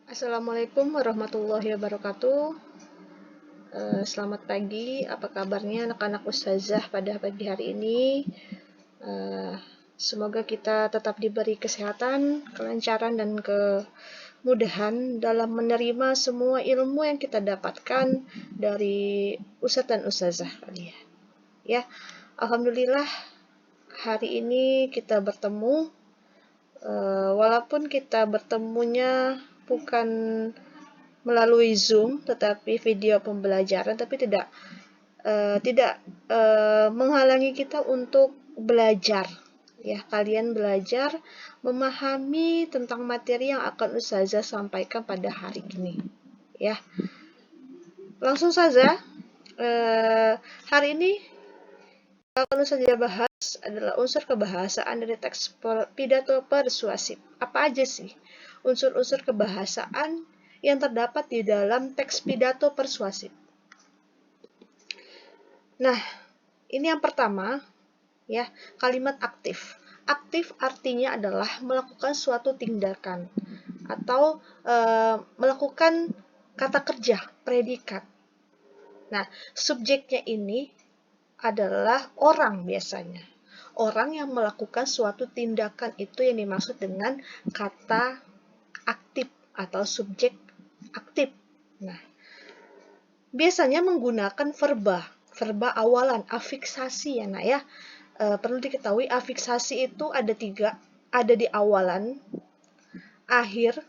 Assalamualaikum warahmatullahi wabarakatuh. Selamat pagi, apa kabarnya anak-anak ustazah pada pagi hari ini? Semoga kita tetap diberi kesehatan, kelancaran, dan kemudahan dalam menerima semua ilmu yang kita dapatkan dari ustadz dan ustazah kalian. Ya, alhamdulillah hari ini kita bertemu. Walaupun kita bertemunya bukan melalui Zoom, tetapi video pembelajaran, tapi tidak menghalangi kita untuk belajar. Ya, kalian belajar memahami tentang materi yang akan ustazah sampaikan pada hari ini. Ya, langsung saja. Hari ini akan ustazah bahas adalah unsur kebahasaan dari teks pidato persuasif. Apa aja sih unsur-unsur kebahasaan yang terdapat di dalam teks pidato persuasif? Nah, ini yang pertama, ya, kalimat aktif. Aktif artinya adalah melakukan suatu tindakan atau melakukan kata kerja, predikat. Nah, subjeknya ini adalah orang biasanya. Orang yang melakukan suatu tindakan itu yang dimaksud dengan kata aktif atau subjek aktif. Nah, biasanya menggunakan verba awalan, afiksasi ya nak ya. Perlu diketahui afiksasi itu ada 3, ada di awalan, akhir,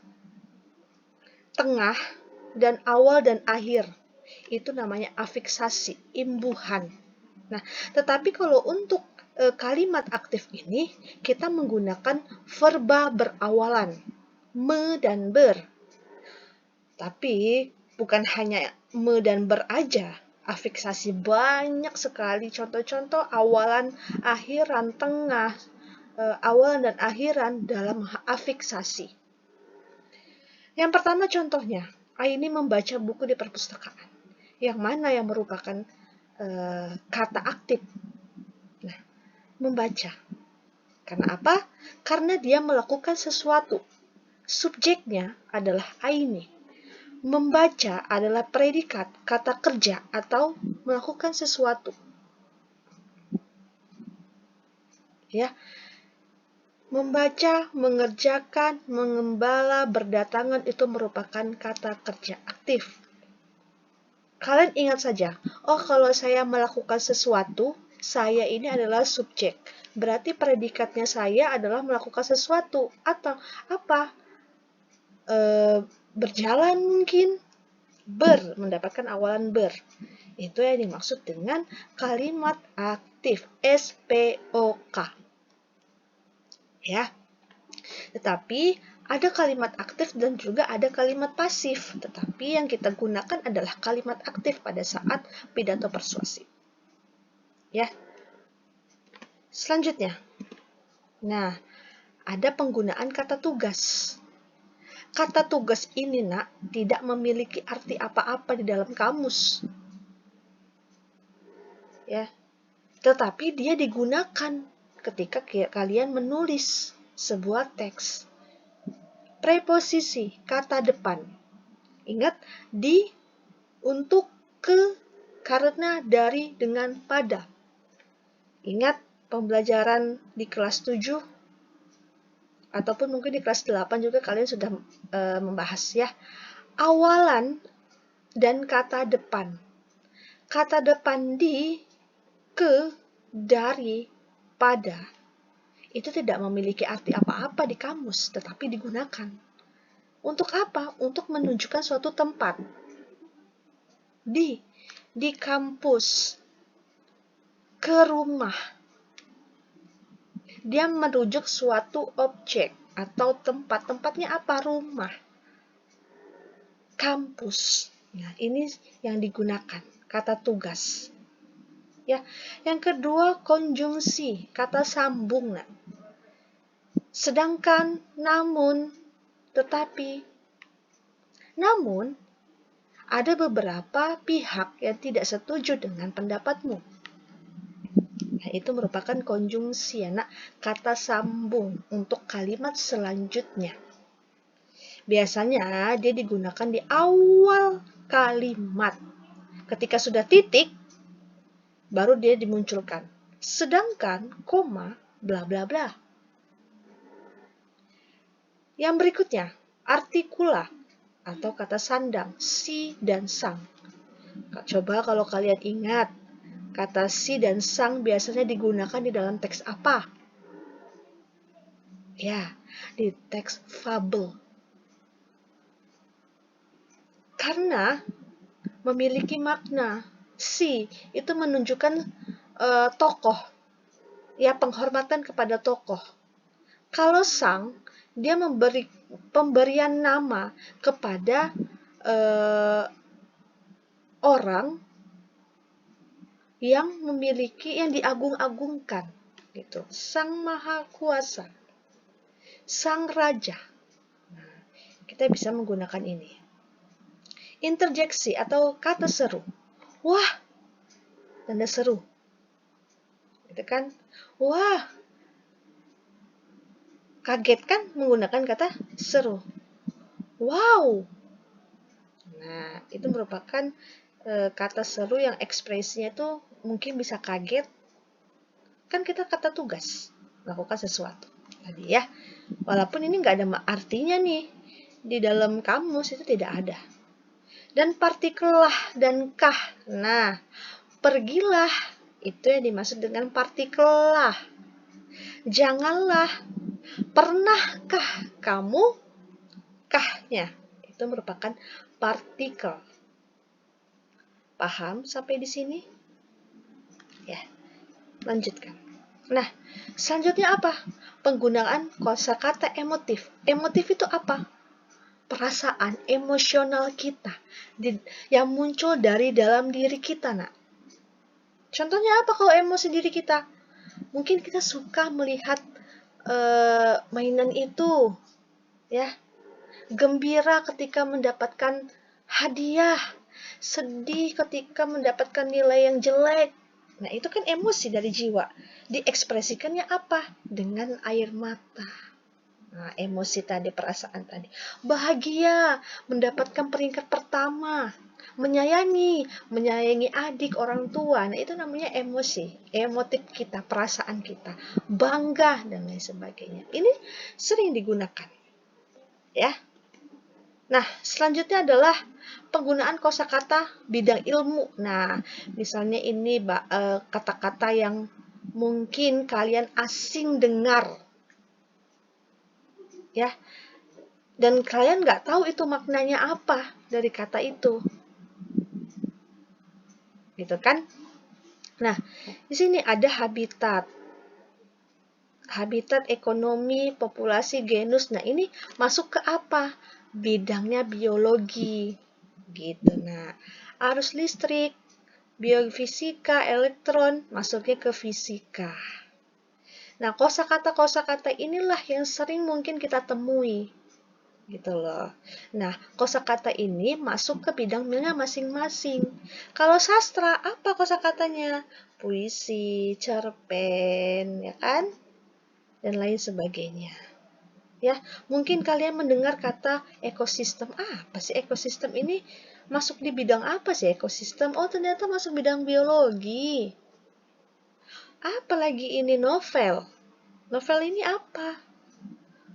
tengah, dan awal dan akhir. Itu namanya afiksasi, imbuhan. Nah, tetapi kalau untuk kalimat aktif ini kita menggunakan verba berawalan me dan ber. Tapi bukan hanya me dan ber aja. Afiksasi banyak sekali contoh-contoh awalan, akhiran, tengah, awalan dan akhiran dalam afiksasi. Yang pertama contohnya, Aini membaca buku di perpustakaan. Yang mana yang merupakan kata aktif? Nah, membaca. Karena apa? Karena dia melakukan sesuatu. Subjeknya adalah Aini. Membaca adalah predikat, kata kerja atau melakukan sesuatu. Ya. Membaca, mengerjakan, mengembala, berdatangan itu merupakan kata kerja aktif. Kalian ingat saja, kalau saya melakukan sesuatu, saya ini adalah subjek. Berarti predikatnya saya adalah melakukan sesuatu atau apa? Berjalan mungkin, mendapatkan awalan ber. Itu yang dimaksud dengan kalimat aktif, SPOK. Ya. Tetapi ada kalimat aktif dan juga ada kalimat pasif. Tetapi yang kita gunakan adalah kalimat aktif pada saat pidato persuasif. Ya. Selanjutnya. Nah, ada penggunaan kata tugas. Kata tugas ini, nak, tidak memiliki arti apa-apa di dalam kamus. Ya. Tetapi dia digunakan ketika kalian menulis sebuah teks. Preposisi, kata depan. Ingat, di, untuk, ke, karena, dari, dengan, pada. Ingat pembelajaran di kelas 7 ataupun mungkin di kelas 8 juga kalian sudah membahas ya. Awalan dan kata depan. Kata depan di, ke, dari, pada. Itu tidak memiliki arti apa-apa di kamus, tetapi digunakan. Untuk apa? Untuk menunjukkan suatu tempat. Di kampus, ke rumah. Dia merujuk suatu objek atau tempat. Tempatnya apa? Rumah. Kampus. Nah, ini yang digunakan, kata tugas. Ya, yang kedua konjungsi, kata sambung. Nah. Sedangkan, namun, tetapi. Namun, ada beberapa pihak yang tidak setuju dengan pendapatmu. Nah, itu merupakan konjungsi, anak, kata sambung untuk kalimat selanjutnya. Biasanya dia digunakan di awal kalimat. Ketika sudah titik, baru dia dimunculkan. Sedangkan koma, bla bla bla. Yang berikutnya, artikula atau kata sandang, si dan sang. Coba kalau kalian ingat, kata si dan sang biasanya digunakan di dalam teks apa? Ya, di teks fabel. Karena memiliki makna. Si itu menunjukkan tokoh, ya penghormatan kepada tokoh. Kalau sang, dia memberi pemberian nama kepada orang yang memiliki, yang diagung-agungkan, gitu. Sang Maha Kuasa, Sang Raja. Nah, kita bisa menggunakan ini. Interjeksi atau kata seru. Wah, tanda seru. Gitu kan? Wah, kaget kan menggunakan kata seru. Wow. Nah, itu merupakan kata seru yang ekspresinya itu mungkin bisa kaget. Kan kita kata tugas, melakukan sesuatu. Tadi ya. Walaupun ini nggak ada artinya nih. Di dalam kamus itu tidak ada. Dan partikel lah dan kah. Nah, pergilah itu yang dimaksud dengan partikel lah. Janganlah. Pernahkah kamu? Kahnya itu merupakan partikel. Paham sampai di sini? Ya, lanjutkan. Nah, selanjutnya apa? Penggunaan kosakata emotif. Emotif itu apa? Perasaan emosional kita yang muncul dari dalam diri kita, nak. Contohnya apa kalau emosi diri kita? Mungkin kita suka melihat mainan itu, ya. Gembira ketika mendapatkan hadiah, sedih ketika mendapatkan nilai yang jelek. Nah, itu kan emosi dari jiwa. Diekspresikannya apa? Dengan air mata. Nah, emosi tadi, perasaan tadi. Bahagia, mendapatkan peringkat pertama. Menyayangi adik, orang tua. Nah, itu namanya emosi. Emotif kita, perasaan kita. Bangga, dan lain sebagainya. Ini sering digunakan. Ya. Nah, selanjutnya adalah penggunaan kosakata bidang ilmu. Nah, misalnya ini kata-kata yang mungkin kalian asing dengar. Ya, dan kalian nggak tahu itu maknanya apa dari kata itu, gitu kan? Nah, di sini ada habitat, ekonomi, populasi, genus. Nah, ini masuk ke apa? Bidangnya biologi, gitu. Nah, arus listrik, biofisika, elektron, masuknya ke fisika. Nah, kosakata inilah yang sering mungkin kita temui, gitu loh. Nah, kosakata ini masuk ke bidangnya masing-masing. Kalau sastra, apa kosakatanya? Puisi, cerpen, ya kan? Dan lain sebagainya. Ya, mungkin kalian mendengar kata ekosistem. Apa sih ekosistem ini? Masuk di bidang apa sih ekosistem? Oh, ternyata masuk bidang biologi. Apalagi ini novel. Novel ini apa?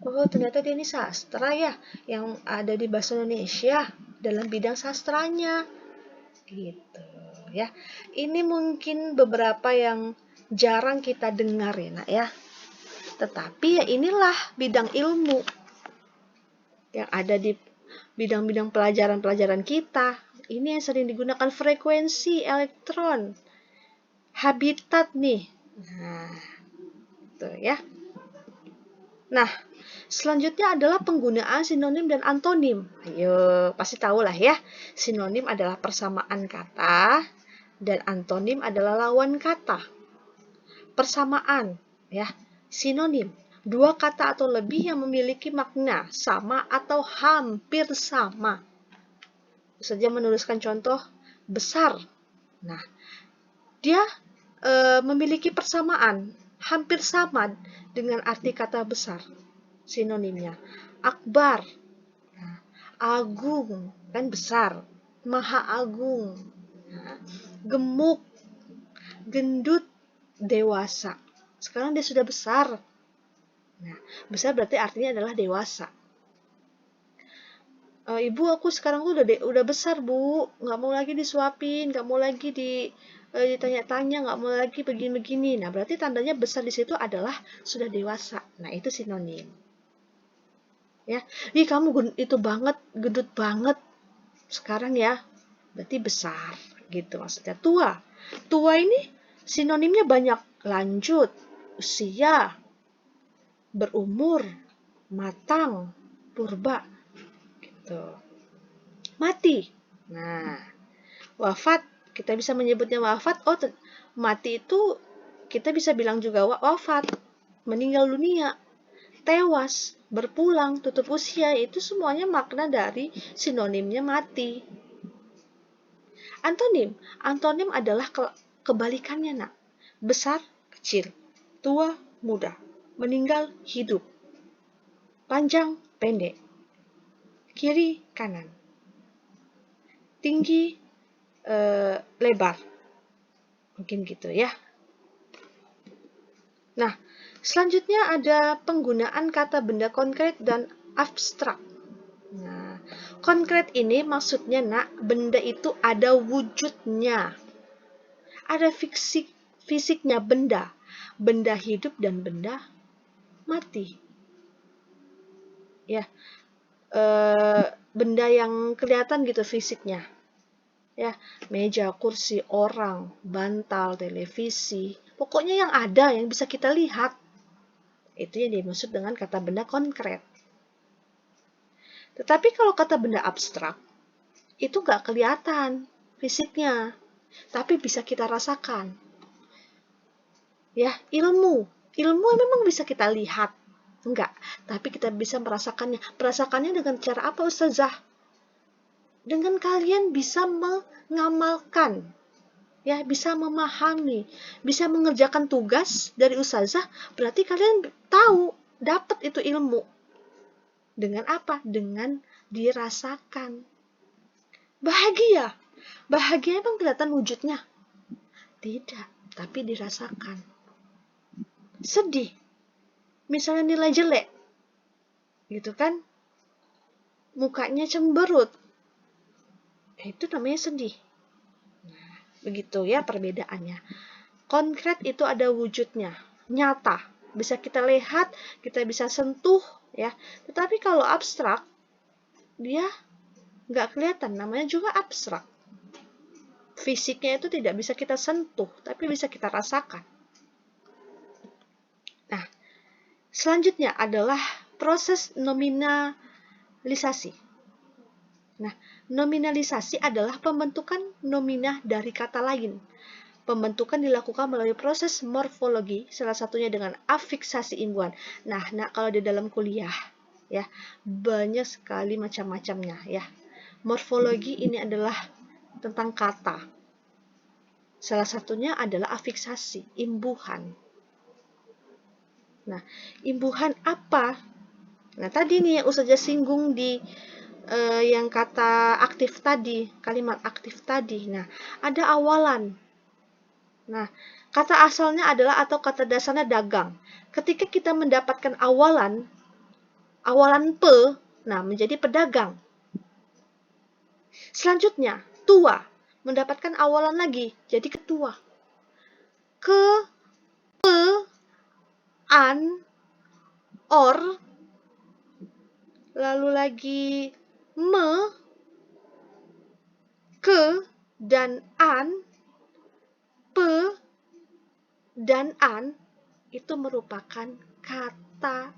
Oh, ternyata dia ini sastra ya, yang ada di bahasa Indonesia dalam bidang sastranya. Gitu ya. Ini mungkin beberapa yang jarang kita dengar ya, Nak ya. Tetapi ya inilah bidang ilmu yang ada di bidang-bidang pelajaran-pelajaran kita. Ini yang sering digunakan, frekuensi elektron, habitat nih. Nah, itu ya. Nah, selanjutnya adalah penggunaan sinonim dan antonim. Ayo, pasti tahu lah ya. Sinonim adalah persamaan kata dan antonim adalah lawan kata. Persamaan, ya. Sinonim, dua kata atau lebih yang memiliki makna sama atau hampir sama. Saja menuliskan contoh besar. Nah, dia memiliki persamaan hampir sama dengan arti kata besar. Sinonimnya akbar. agung, kan besar, maha agung. Nah, gemuk, gendut, dewasa. Sekarang dia sudah besar. Nah, besar berarti artinya adalah dewasa. Ibu, aku sekarang tuh udah besar, Bu. Nggak mau lagi disuapin, nggak mau lagi ditanya-tanya, nggak mau lagi begini-begini. Nah, berarti tandanya besar di situ adalah sudah dewasa. Nah, itu sinonim. Ya, ih kamu itu banget, gendut banget. Sekarang ya, berarti besar gitu maksudnya. Tua. Tua ini sinonimnya banyak. Lanjut, usia, berumur, matang, purba gitu. Mati. Nah, wafat, kita bisa menyebutnya wafat. Oh, mati itu kita bisa bilang juga wafat, meninggal dunia, tewas, berpulang, tutup usia, itu semuanya makna dari sinonimnya mati. Antonim, antonim adalah kebalikannya, Nak. Besar, kecil, tua, muda, meninggal, hidup, panjang, pendek, kiri, kanan, tinggi, lebar. Mungkin gitu ya. Nah, selanjutnya ada penggunaan kata benda konkret dan abstrak. Nah, konkret ini maksudnya, Nak, benda itu ada wujudnya. Ada fisiknya benda. Benda hidup dan benda mati. Ya, benda yang kelihatan gitu fisiknya. Ya, meja, kursi, orang, bantal, televisi. Pokoknya yang ada, yang bisa kita lihat. Itu yang dimaksud dengan kata benda konkret. Tetapi kalau kata benda abstrak, itu nggak kelihatan fisiknya, tapi bisa kita rasakan. Ya, ilmu memang bisa kita lihat, enggak, tapi kita bisa merasakannya. Merasakannya dengan cara apa, Ustazah? Dengan kalian bisa mengamalkan, ya, bisa memahami, bisa mengerjakan tugas dari Ustazah, berarti kalian tahu, dapat itu ilmu. Dengan apa? Dengan dirasakan. Bahagia emang kelihatan wujudnya? Tidak, tapi dirasakan. Sedih, misalnya nilai jelek, gitu kan, mukanya cemberut, itu namanya sedih. Nah, begitu ya perbedaannya. Konkret itu ada wujudnya, nyata, bisa kita lihat, kita bisa sentuh, ya. Tetapi kalau abstrak, dia nggak kelihatan, namanya juga abstrak. Fisiknya itu tidak bisa kita sentuh, tapi bisa kita rasakan. Nah, selanjutnya adalah proses nominalisasi. Nah, nominalisasi adalah pembentukan nominah dari kata lain. Pembentukan dilakukan melalui proses morfologi, salah satunya dengan afiksasi imbuhan. Nah, kalau di dalam kuliah, ya, banyak sekali macam-macamnya, ya. Morfologi ini adalah tentang kata. Salah satunya adalah afiksasi, imbuhan. Nah, imbuhan apa? Nah, tadi nih yang Ustazah singgung di yang kata aktif tadi, kalimat aktif tadi. Nah, ada awalan. Nah, kata asalnya adalah atau kata dasarnya dagang. Ketika kita mendapatkan awalan pe, nah menjadi pedagang. Selanjutnya, tua, mendapatkan awalan lagi, jadi ketua. Ke, pe, an, or, lalu lagi me, ke, dan an, pe, dan an, itu merupakan kata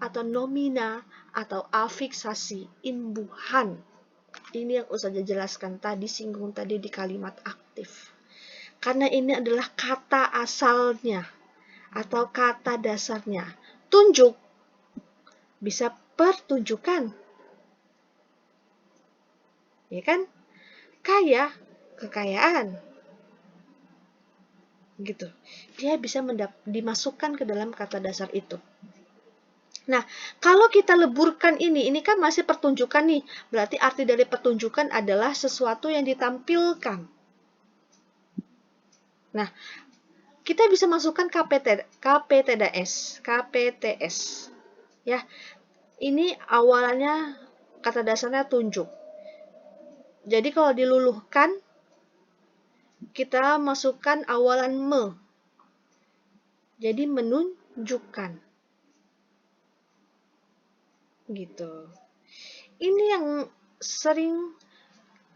atau nomina atau afiksasi imbuhan. Ini yang Ustazah jelaskan tadi, singgung tadi di kalimat aktif. Karena ini adalah kata asalnya atau kata dasarnya. Tunjuk bisa pertunjukan. Ya kan? Kaya, kekayaan. Gitu. Dia bisa dimasukkan ke dalam kata dasar itu. Nah, kalau kita leburkan ini kan masih pertunjukan nih. Berarti arti dari pertunjukan adalah sesuatu yang ditampilkan. Nah, kita bisa masukkan KPTS. Ya, ini awalannya kata dasarnya tunjuk. Jadi kalau diluluhkan, kita masukkan awalan me. Jadi menunjukkan. Gitu. Ini yang sering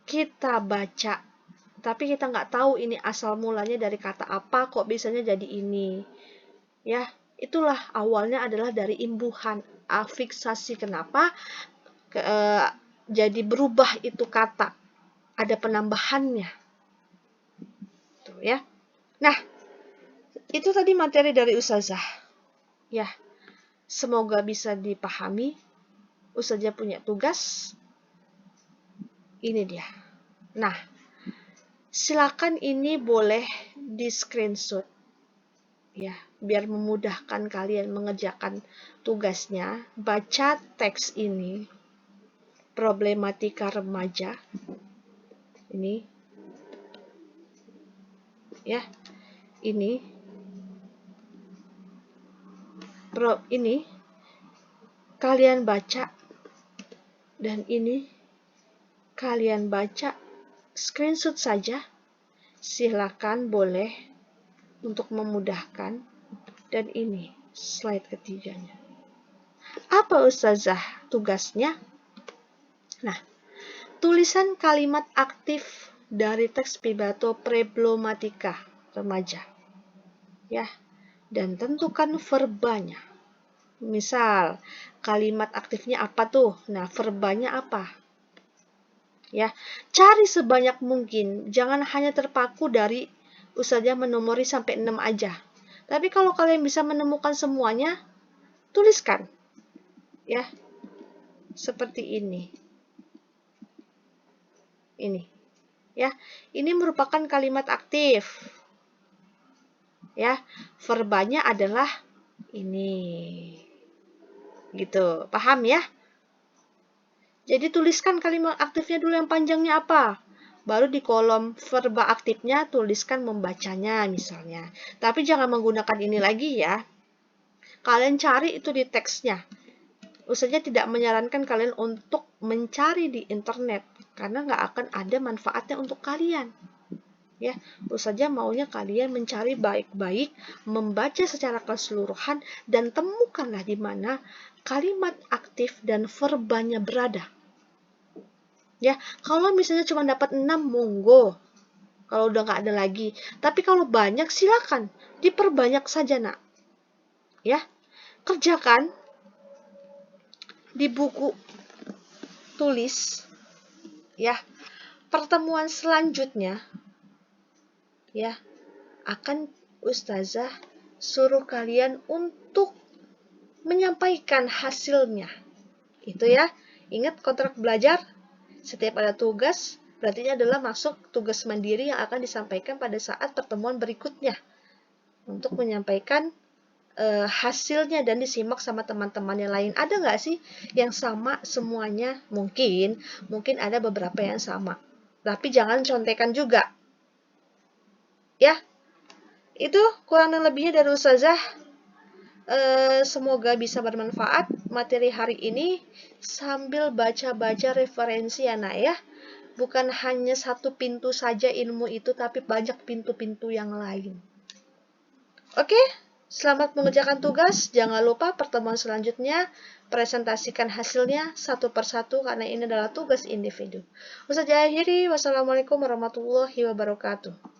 kita baca, tapi kita nggak tahu ini asal mulanya dari kata apa, kok bisanya jadi ini. Ya, itulah awalnya adalah dari imbuhan, afiksasi. Kenapa? Jadi berubah itu kata, ada penambahannya. Tuh ya. Nah, itu tadi materi dari Ustazah. Ya, semoga bisa dipahami. Ustazah punya tugas. Ini dia. Nah, silakan ini boleh di screenshot. Ya, biar memudahkan kalian mengerjakan tugasnya. Baca teks ini. Problematika remaja. Ini. Ya. Ini. Ini. Kalian baca. Dan ini. Kalian baca. Screenshot saja. Silakan boleh untuk memudahkan. Dan ini slide ketiganya. Apa Ustazah tugasnya? Nah, tulisan kalimat aktif dari teks pidato problematika remaja. Ya, dan tentukan verbanya. Misal, kalimat aktifnya apa tuh? Nah, verbanya apa? Ya, cari sebanyak mungkin. Jangan hanya terpaku dari Ustazah menomori sampai 6 aja. Tapi kalau kalian bisa menemukan semuanya, tuliskan. Ya, seperti ini. Ini. Ya, ini merupakan kalimat aktif. Ya, verbanya adalah ini. Gitu. Paham ya? Jadi tuliskan kalimat aktifnya dulu yang panjangnya apa. Baru di kolom verba aktifnya tuliskan membacanya misalnya. Tapi jangan menggunakan ini lagi ya. Kalian cari itu di teksnya. Ustazah tidak menyarankan kalian untuk mencari di internet. Karena nggak akan ada manfaatnya untuk kalian. Ya, Ustazah maunya kalian mencari baik-baik, membaca secara keseluruhan, dan temukanlah di mana kalimat aktif dan verbanya berada. Ya, kalau misalnya cuma dapat 6, monggo. Kalau udah nggak ada lagi. Tapi kalau banyak, silakan. Diperbanyak saja, nak. Ya, kerjakan di buku tulis. Ya, pertemuan selanjutnya, ya, akan Ustazah suruh kalian untuk menyampaikan hasilnya. Itu ya. Ingat kontrak belajar. Setiap ada tugas, berarti ini adalah masuk tugas mandiri yang akan disampaikan pada saat pertemuan berikutnya. Untuk menyampaikan hasilnya dan disimak sama teman-teman yang lain. Ada nggak sih yang sama semuanya? Mungkin ada beberapa yang sama. Tapi jangan contekan juga. Ya, itu kurang dan lebihnya dari Ustazah. Semoga bisa bermanfaat materi hari ini sambil baca-baca referensi ya nak ya. Bukan hanya satu pintu saja ilmu itu, tapi banyak pintu-pintu yang lain. Oke, selamat mengerjakan tugas. Jangan lupa pertemuan selanjutnya presentasikan hasilnya satu persatu karena ini adalah tugas individu. Ustazah akhiri, wassalamualaikum warahmatullahi wabarakatuh.